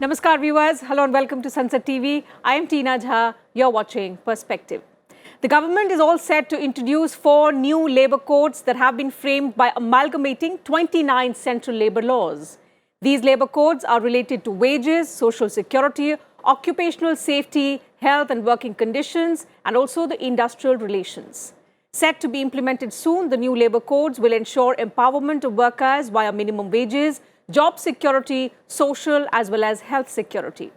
Namaskar viewers, hello and welcome to Sansad TV. I am Tina Jha, you're watching Perspective. The government is all set to introduce 4 new labour codes that have been framed by amalgamating 29 central labour laws. These labour codes are related to wages, social security, occupational safety, health and working conditions, and also the industrial relations. Set to be implemented soon, the new labour codes will ensure empowerment of workers via minimum wages, job security, social as well as health security.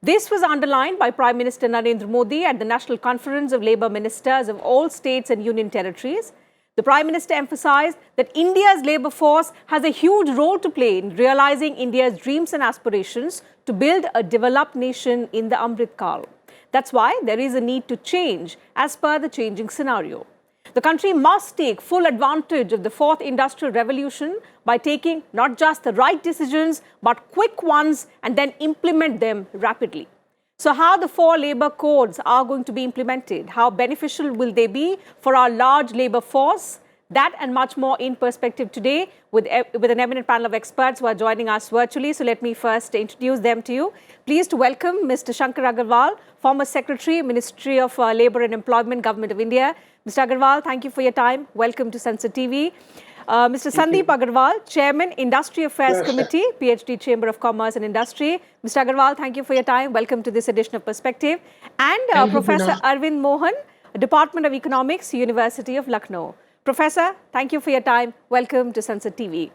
This was underlined by Prime Minister Narendra Modi at the National Conference of Labour Ministers of all states and union territories. The Prime Minister emphasised that India's labour force has a huge role to play in realising India's dreams and aspirations to build a developed nation in the Amrit Kaal. That's why there is a need to change as per the changing scenario. The country must take full advantage of the 4th industrial revolution by taking not just the right decisions, but quick ones and then implement them rapidly. So how the 4 labour codes are going to be implemented? How beneficial will they be for our large labour force? That and much more in perspective today with an eminent panel of experts who are joining us virtually. So let me first introduce them to you. Pleased to welcome Mr. Shankar Agarwal, former Secretary, Ministry of Labour and Employment, Government of India. Mr. Agarwal, thank you for your time. Welcome to Sansad TV. Mr. Sandeep Agarwal, Chairman, Industry Affairs Committee, PhD, Chamber of Commerce and Industry. Mr. Agarwal, thank you for your time. Welcome to this edition of Perspective. And Professor Arvind Mohan, Department of Economics, University of Lucknow. Professor, thank you for your time. Welcome to Sansad TV.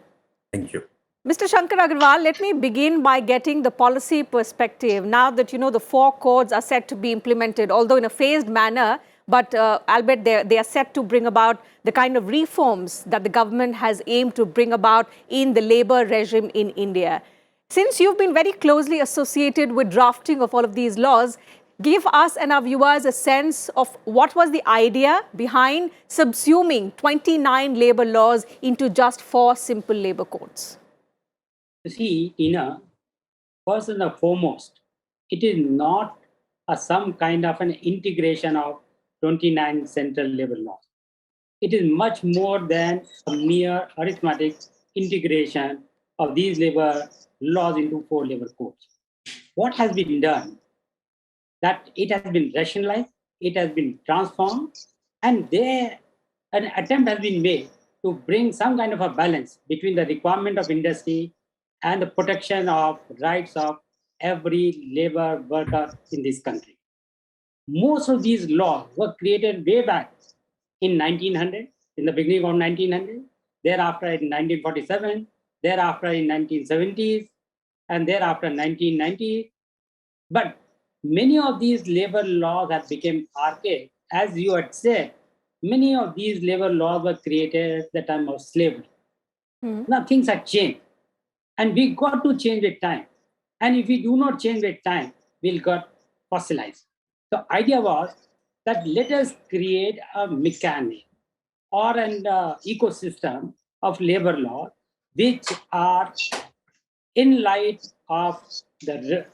Thank you. Mr. Shankar Agarwal, let me begin by getting the policy perspective. Now that the 4 codes are set to be implemented, although in a phased manner, but albeit they are set to bring about the kind of reforms that the government has aimed to bring about in the labour regime in India. Since you've been very closely associated with drafting of all of these laws, give us and our viewers a sense of what was the idea behind subsuming 29 labour laws into just 4 simple labour codes. You see, Tina, first and foremost, it is not some kind of an integration of 29 central labour laws. It is much more than a mere arithmetic integration of these labour laws into 4 labour codes. What has been done? That it has been rationalized, it has been transformed, and there an attempt has been made to bring some kind of a balance between the requirement of industry and the protection of rights of every labor worker in this country. Most of these laws were created way back in 1900, in the beginning of 1900, thereafter in 1947, thereafter in 1970s, and thereafter 1990. But many of these labor laws have become archaic. As you had said, many of these labor laws were created at the time of slavery. Now things have changed. And we got to change with time. And if we do not change with time, we'll get fossilized. The idea was that let us create a mechanism or an ecosystem of labor law which are in light of the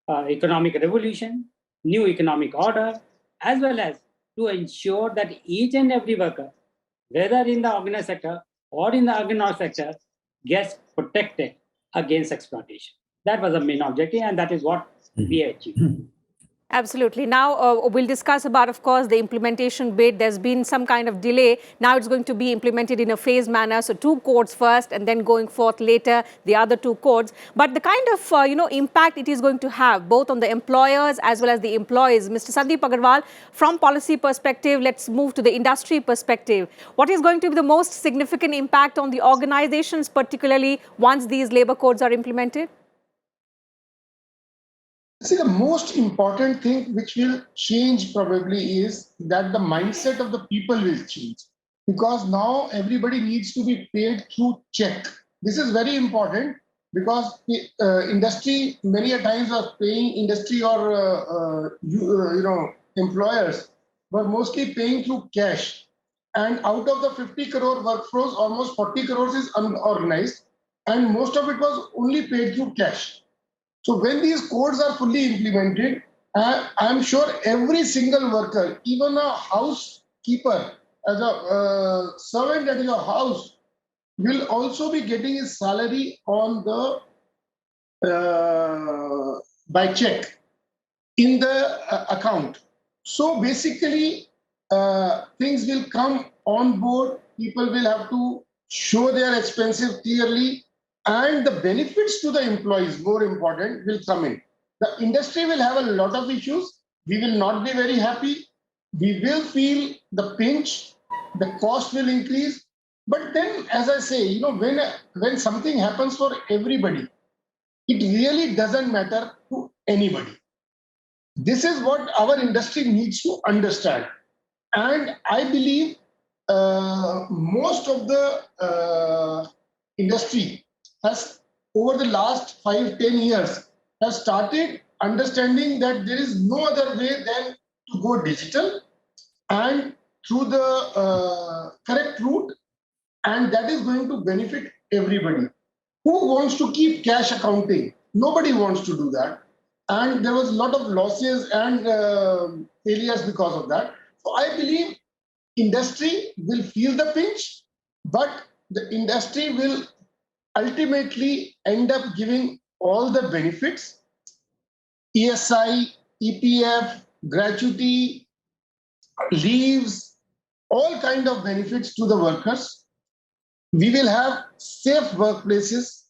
economic revolution, new economic order, as well as to ensure that each and every worker, whether in the organized sector or in the unorganized sector, gets protected against exploitation. That was the main objective, and that is what we achieved. Absolutely. Now, we'll discuss about, of course, the implementation bit. There's been some kind of delay. Now it's going to be implemented in a phased manner. So 2 codes first and then going forth later, the other 2 codes. But the kind of, impact it is going to have both on the employers as well as the employees. Mr. Sandeep Agarwal, from policy perspective, let's move to the industry perspective. What is going to be the most significant impact on the organizations, particularly once these labour codes are implemented? See, the most important thing which will change probably is that the mindset of the people will change, because now everybody needs to be paid through check. This is very important because the industry many a times are paying industry or employers were mostly paying through cash, and out of the 50 crore workforce, almost 40 crores is unorganized, and most of it was only paid through cash. So when these codes are fully implemented, I'm sure every single worker, even a housekeeper, as a servant at your house, will also be getting his salary on the by check in the account. So basically, things will come on board. People will have to show their expenses clearly, and the benefits to the employees, more important, will come in. The industry will have a lot of issues. We will not be very happy. We will feel the pinch. The cost will increase. But then, as I say, when something happens for everybody, it really doesn't matter to anybody. This is what our industry needs to understand. And I believe most of the industry has, over the last 5-10 years, has started understanding that there is no other way than to go digital and through the correct route, and that is going to benefit everybody. Who wants to keep cash accounting? Nobody wants to do that. And there was a lot of losses and failures because of that. So I believe industry will feel the pinch, but the industry will ultimately end up giving all the benefits, ESI, EPF, gratuity, leaves, all kind of benefits to the workers. We will have safe workplaces.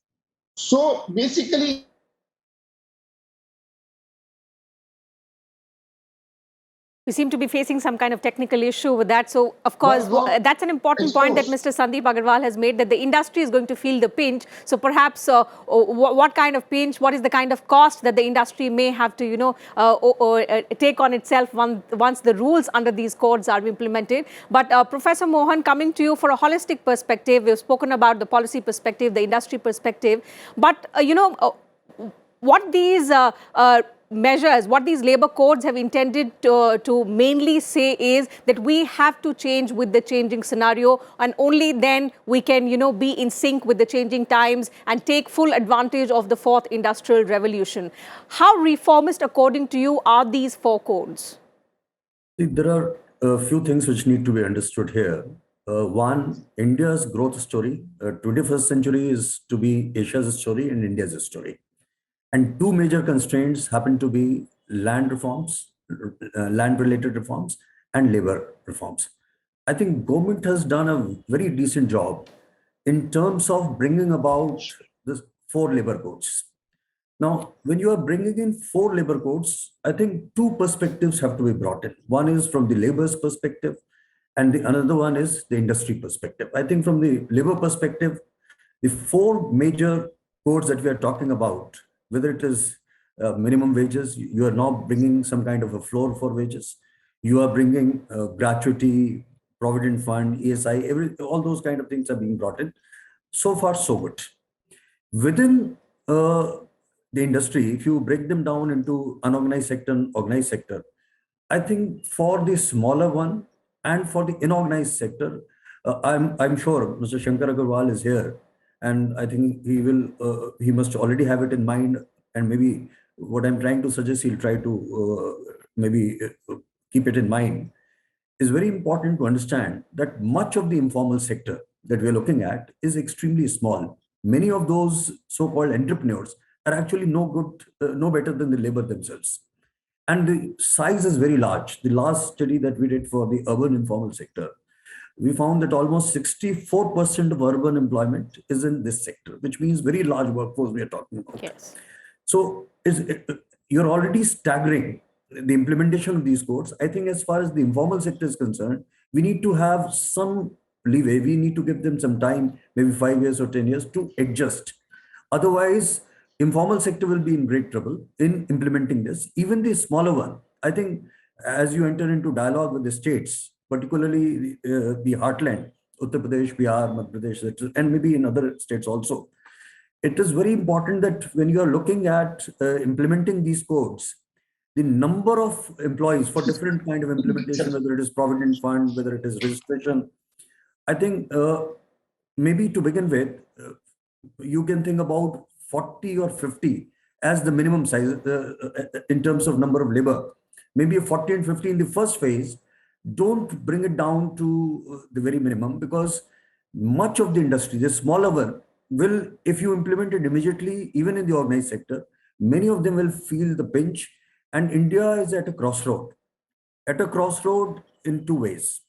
So basically, We seem to be facing some kind of technical issue with that. So, of course, that's an important point that Mr. Sandeep Agarwal has made, that the industry is going to feel the pinch. So, perhaps what kind of pinch, what is the kind of cost that the industry may have to, take on itself once the rules under these codes are implemented. But Professor Mohan, coming to you for a holistic perspective, we've spoken about the policy perspective, the industry perspective. But, what these measures, what these labor codes have intended to mainly say is that we have to change with the changing scenario, and only then we can, be in sync with the changing times and take full advantage of the fourth industrial revolution. How reformist, according to you, are these four codes? There are a few things which need to be understood here. One, India's growth story, 21st century is to be Asia's story and India's story. And two major constraints happen to be land reforms, land-related reforms, and labor reforms. I think government has done a very decent job in terms of bringing about the four labor codes. Now, when you are bringing in four labor codes, I think two perspectives have to be brought in. One is from the labor's perspective, and another one is the industry perspective. I think from the labor perspective, the four major codes that we are talking about, whether it is minimum wages, you are now bringing some kind of a floor for wages. You are bringing gratuity, provident fund, ESI, all those kind of things are being brought in. So far, so good. Within the industry, if you break them down into unorganized sector and organized sector, I think for the smaller one and for the inorganized sector, I'm sure Mr. Shankar Agarwal is here, and I think he must already have it in mind, and maybe what I'm trying to suggest, he'll try to keep it in mind. It's very important to understand that much of the informal sector that we're looking at is extremely small. Many of those so-called entrepreneurs are actually no better than the labor themselves. And the size is very large. The last study that we did for the urban informal sector, we found that almost 64% of urban employment is in this sector, which means very large workforce we are talking about. Yes. So you're already staggering the implementation of these codes. I think as far as the informal sector is concerned, we need to have some leeway. We need to give them some time, maybe 5 years or 10 years to adjust. Otherwise, informal sector will be in great trouble in implementing this. Even the smaller one, I think as you enter into dialogue with the states, particularly the heartland, Uttar Pradesh, Bihar, Madhya Pradesh, and maybe in other states also, it is very important that when you are looking at implementing these codes, the number of employees for different kind of implementation, whether it is provident fund, whether it is registration, I think maybe to begin with, you can think about 40 or 50 as the minimum size in terms of number of labor. Maybe a 40 and 50 in the first phase. Don't bring it down to the very minimum, because much of the industry, the smaller one, will, if you implement it immediately, even in the organized sector, many of them will feel the pinch. And India is at a crossroad in two ways.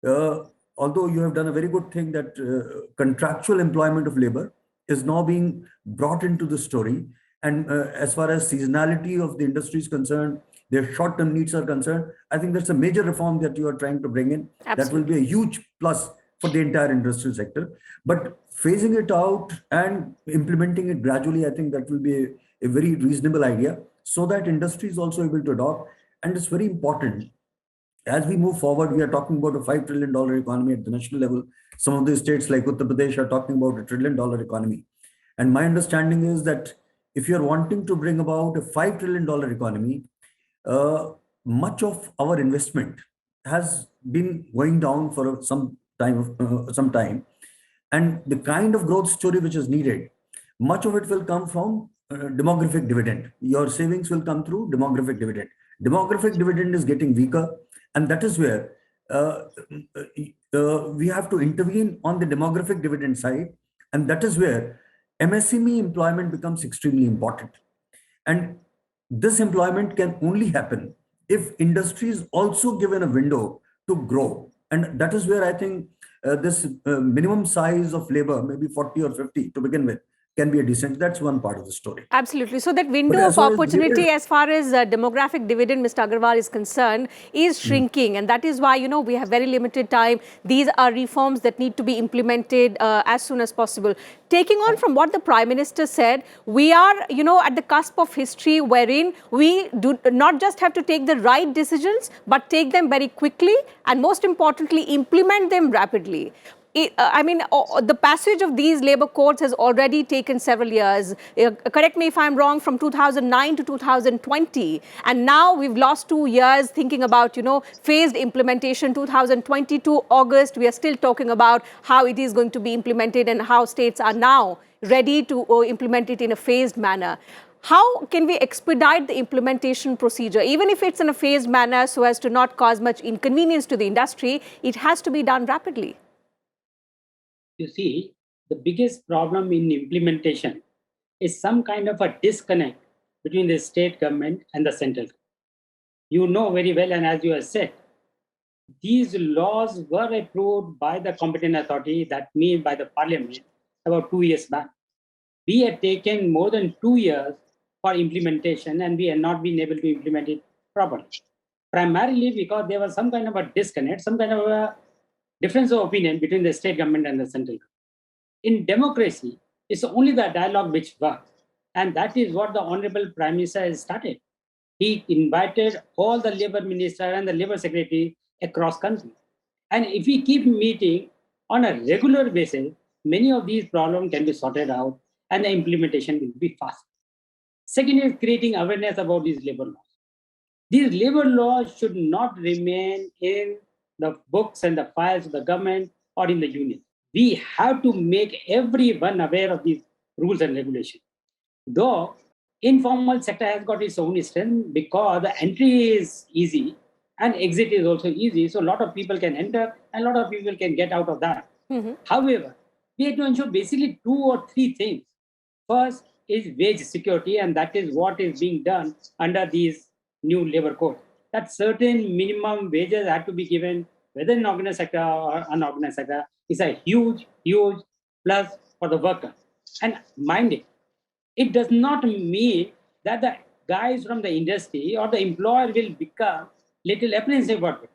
Uh, Although you have done a very good thing that contractual employment of labor is now being brought into the story. And as far as seasonality of the industry is concerned, their short-term needs are concerned, I think that's a major reform that you are trying to bring in. That will be a huge plus for the entire industrial sector. But phasing it out and implementing it gradually, I think that will be a very reasonable idea so that industry is also able to adopt. And it's very important as we move forward, we are talking about a $5 trillion economy at the national level. Some of the states like Uttar Pradesh are talking about a $1 trillion economy. And my understanding is that if you're wanting to bring about a $5 trillion economy, much of our investment has been going down for some time. And the kind of growth story which is needed, much of it will come from demographic dividend. Your savings will come through demographic dividend. Demographic dividend is getting weaker, and that is where we have to intervene on the demographic dividend side, and that is where MSME employment becomes extremely important. And this employment can only happen if industry is also given a window to grow. And that is where I think this minimum size of labor, maybe 40 or 50 to begin with, can be a decent. That's one part of the story. Absolutely. So that window of opportunity as far as demographic dividend, Mr. Agarwal, is concerned, is shrinking. And that is why, you know, we have very limited time. These are reforms that need to be implemented as soon as possible. Taking on from what the Prime Minister said, we are, you know, at the cusp of history wherein we do not just have to take the right decisions, but take them very quickly and most importantly, implement them rapidly. The passage of these labor codes has already taken several years. Correct me if I'm wrong, from 2009 to 2020. And now we've lost 2 years thinking about, you know, phased implementation. 2022 August, we are still talking about how it is going to be implemented and how states are now ready to implement it in a phased manner. How can we expedite the implementation procedure? Even if it's in a phased manner so as to not cause much inconvenience to the industry, it has to be done rapidly. You see, the biggest problem in implementation is some kind of a disconnect between the state government and the central government. You know very well, and as you have said, these laws were approved by the competent authority, that means by the parliament, about 2 years back. We had taken more than 2 years for implementation and we had not been able to implement it properly. Primarily because there was some kind of a disconnect, some kind of a difference of opinion between the state government and the central government. In democracy, it's only the dialogue which works. And that is what the Honorable Prime Minister has started. He invited all the labor minister and the labor secretary across country. And if we keep meeting on a regular basis, many of these problems can be sorted out and the implementation will be fast. Second is creating awareness about these labor laws. These labor laws should not remain in the books and the files of the government or in the union. We have to make everyone aware of these rules and regulations. Though informal sector has got its own strength because the entry is easy and exit is also easy. So a lot of people can enter and a lot of people can get out of that. However, we have to ensure basically 2 or 3 things. First is wage security, and that is what is being done under these new labor code. That certain minimum wages have to be given, whether in organized sector or unorganized sector, is a huge, huge plus for the worker. And mind it, it does not mean that the guys from the industry or the employer will become little apprehensive about it.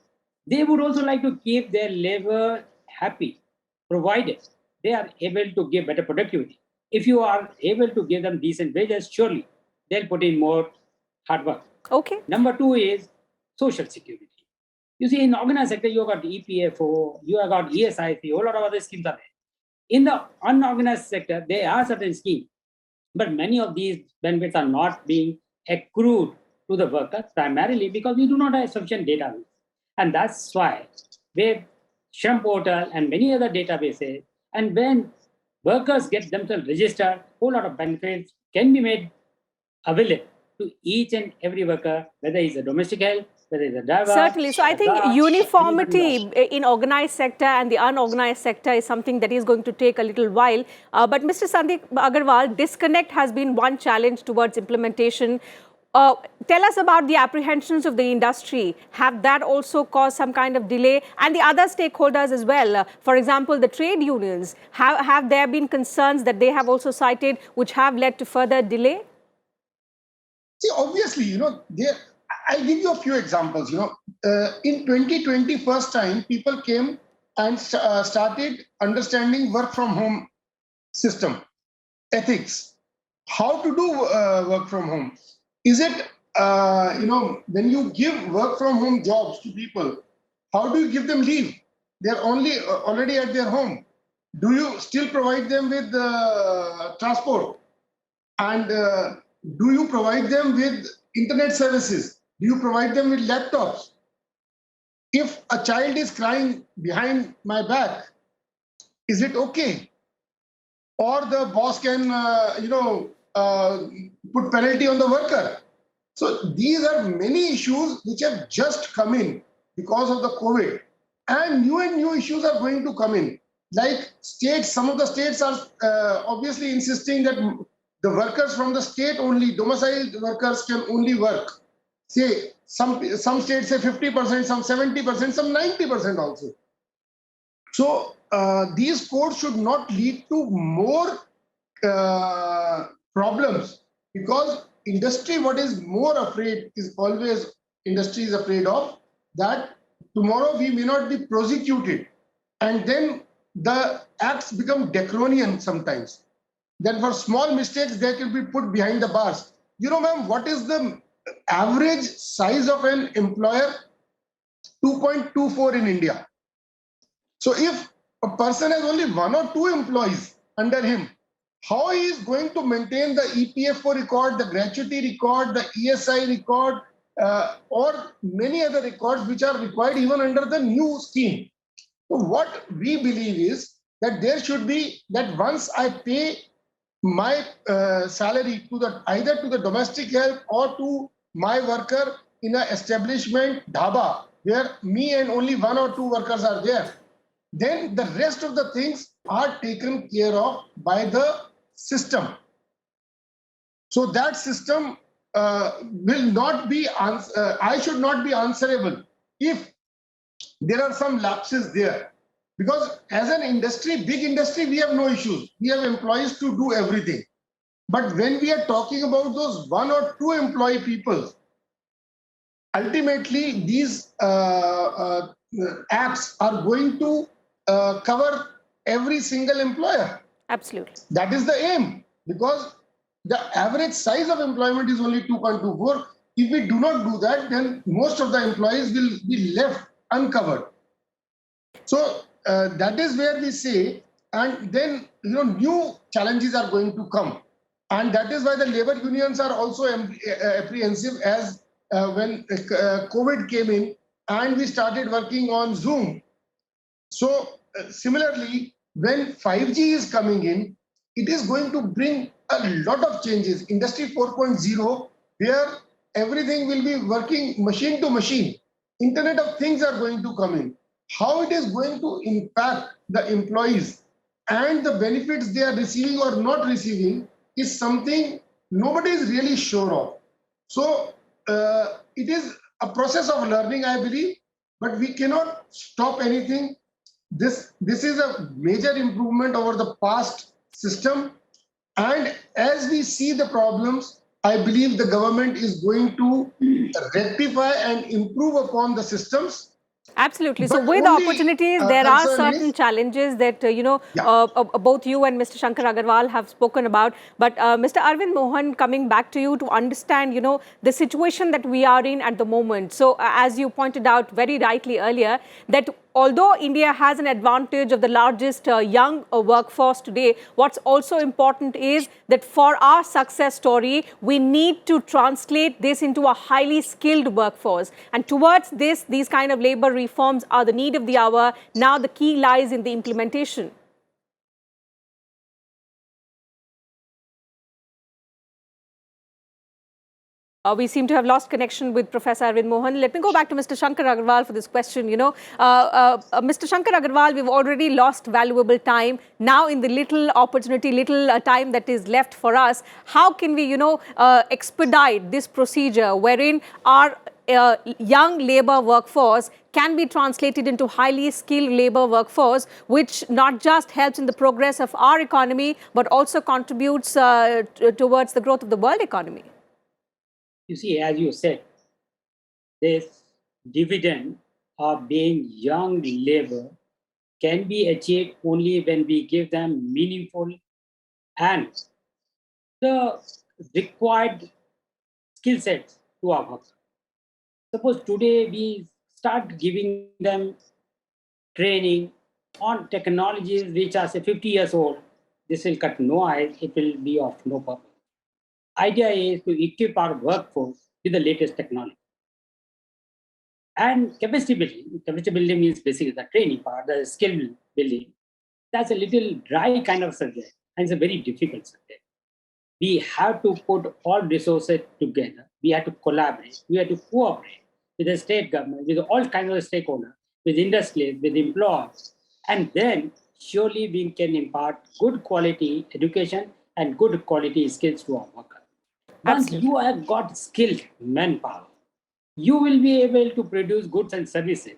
They would also like to keep their labor happy, provided they are able to give better productivity. If you are able to give them decent wages, surely they'll put in more hard work. Okay. Number 2 is social security. You see, in organized sector, you have got EPFO, you have got ESIC, a whole lot of other schemes are there. In the unorganized sector, there are certain schemes, but many of these benefits are not being accrued to the workers, primarily because we do not have sufficient database. And that's why with Shram Portal and many other databases, and when workers get themselves registered, a whole lot of benefits can be made available to each and every worker, whether he's a domestic help whether it's a driver. Certainly. So I a think guard, uniformity anybody else. in organized sector and the unorganized sector is something that is going to take a little while. But Mr. Sandeep Agarwal, disconnect has been one challenge towards implementation. Tell us about the apprehensions of the industry. Have that also caused some kind of delay? And the other stakeholders as well. For example, the trade unions. Have there been concerns that they have also cited which have led to further delay? See, obviously, I'll give you a few examples. In 2020, first time, people came and started understanding work from home system, ethics, how to do work from home. Is it, when you give work from home jobs to people, how do you give them leave? They're already at their home. Do you still provide them with transport? And do you provide them with internet services? Do you provide them with laptops? If a child is crying behind my back, is it okay? Or the boss can, put penalty on the worker. So these are many issues which have just come in because of the COVID. And new issues are going to come in. Like states, some of the states are obviously insisting that the workers from the state only, domiciled workers can only work. Say, some states say 50%, some 70%, some 90% also. So these codes should not lead to more problems, because industry, what is more afraid is always, industry is afraid of that tomorrow we may not be prosecuted, and then the acts become draconian sometimes. Then for small mistakes, they can be put behind the bars. Ma'am, what is the average size of an employer? 2.24 in India. So if a person has only 1 or 2 employees under him, how he is going to maintain the EPFO record, the gratuity record, the ESI record, or many other records which are required even under the new scheme? So what we believe is that there should be that once I pay my salary to either to the domestic help or to my worker in an establishment, dhaba, where me and only 1 or 2 workers are there, then the rest of the things are taken care of by the system. So that system will not be, I should not be answerable if there are some lapses there. Because as an industry, big industry, we have no issues. We have employees to do everything. But when we are talking about those 1 or 2 employee people, ultimately these acts are going to cover every single employer. Absolutely. That is the aim, because the average size of employment is only 2.24. If we do not do that, then most of the employees will be left uncovered. So that is where we say, and then new challenges are going to come, and that is why the labor unions are also apprehensive as when COVID came in and we started working on Zoom. So similarly, when 5G is coming in, it is going to bring a lot of changes. Industry 4.0, where everything will be working machine to machine. Internet of Things are going to come in. How it is going to impact the employees and the benefits they are receiving or not receiving is something nobody is really sure of. So it is a process of learning, I believe, but we cannot stop anything. This is a major improvement over the past system. And as we see the problems, I believe the government is going to rectify and improve upon the systems. Absolutely. So But with only, opportunities, there are concern certain is- challenges that, Yeah. both you and Mr. Shankar Agarwal have spoken about. But Mr. Arvind Mohan, coming back to you to understand, the situation that we are in at the moment. So as you pointed out very rightly earlier, that although India has an advantage of the largest young workforce today, what's also important is that for our success story, we need to translate this into a highly skilled workforce. And towards this, these kind of labor reforms are the need of the hour. Now the key lies in the implementation. We seem to have lost connection with Professor Arvind Mohan. Let me go back to Mr. Shankar Agarwal for this question. Mr. Shankar Agarwal, we've already lost valuable time. Now, in the little opportunity, little time that is left for us, how can we, expedite this procedure wherein our young labor workforce can be translated into highly skilled labor workforce, which not just helps in the progress of our economy, but also contributes towards the growth of the world economy? You see, as you said, this dividend of being young labor can be achieved only when we give them meaningful and the required skill sets to our workers. Suppose today we start giving them training on technologies which are say 50 years old, this will cut no ice, it will be of no purpose. Idea is to equip our workforce with the latest technology. And capacity building means basically the training part, the skill building. That's a little dry kind of subject, and it's a very difficult subject. We have to put all resources together. We have to collaborate. We have to cooperate with the state government, with all kinds of stakeholders, with industries, with employers. And then surely we can impart good quality education and good quality skills to our workers. Once you have got skilled manpower, you will be able to produce goods and services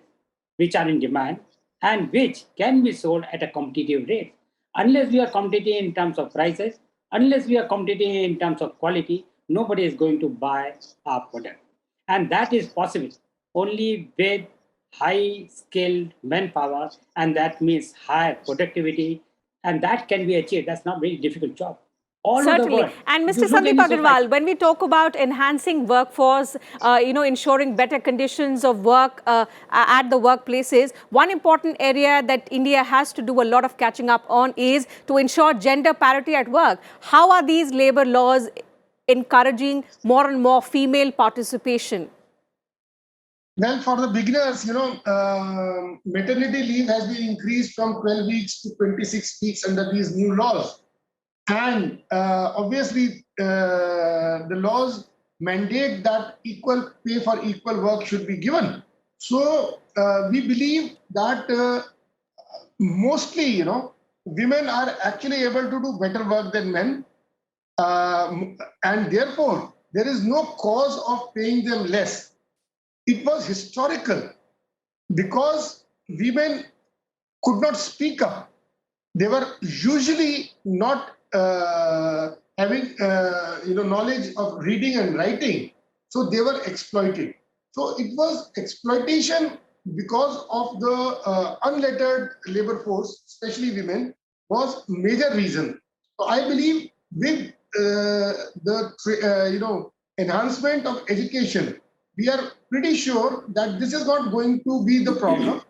which are in demand and which can be sold at a competitive rate. Unless we are competitive in terms of prices, unless we are competitive in terms of quality, nobody is going to buy our product. And that is possible only with high skilled manpower, and that means higher productivity, and that can be achieved. That's not a very difficult job. All Certainly. And Mr. Sandeep Agarwal, when we talk about enhancing workforce, ensuring better conditions of work at the workplaces, one important area that India has to do a lot of catching up on is to ensure gender parity at work. How are these labor laws encouraging more and more female participation? Well, for the beginners, maternity leave has been increased from 12 weeks to 26 weeks under these new laws. And obviously, the laws mandate that equal pay for equal work should be given. So we believe that mostly, women are actually able to do better work than men. And therefore, there is no cause of paying them less. It was historical because women could not speak up. They were usually not having knowledge of reading and writing, so they were exploited. So it was exploitation because of the unlettered labor force, especially women, was major reason. So I believe with the enhancement of education, we are pretty sure that this is not going to be the problem.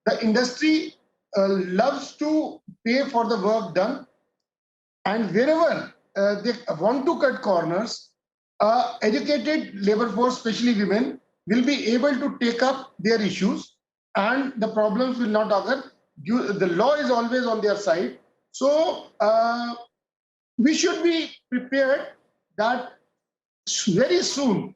The industry loves to pay for the work done. And wherever they want to cut corners, educated labor force, especially women, will be able to take up their issues and the problems will not occur. The law is always on their side. So we should be prepared that very soon,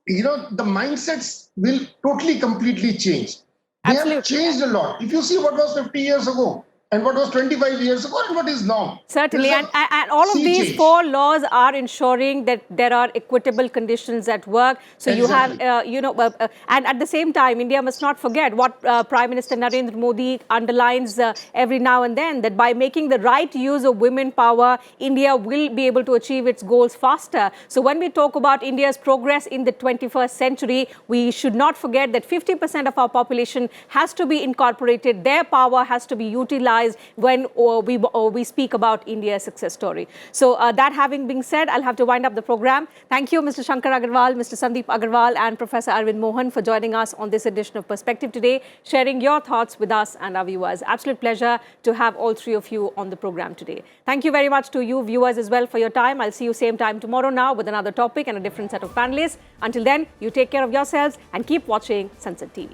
the mindsets will totally, completely change. They have changed a lot. If you see what was 50 years ago, and what was 25 years ago and what is now. Certainly, and all of these four laws are ensuring that there are equitable conditions at work. So exactly. You have, and at the same time, India must not forget what Prime Minister Narendra Modi underlines every now and then, that by making the right use of women power, India will be able to achieve its goals faster. So when we talk about India's progress in the 21st century, we should not forget that 50% of our population has to be incorporated. Their power has to be utilized when we speak about India's success story. So that having been said, I'll have to wind up the program. Thank you, Mr. Shankar Agarwal, Mr. Sandeep Agarwal and Professor Arvind Mohan for joining us on this edition of Perspective today, sharing your thoughts with us and our viewers. Absolute pleasure to have all three of you on the program today. Thank you very much to you viewers as well for your time. I'll see you same time tomorrow now with another topic and a different set of panelists. Until then, you take care of yourselves and keep watching Sansad TV.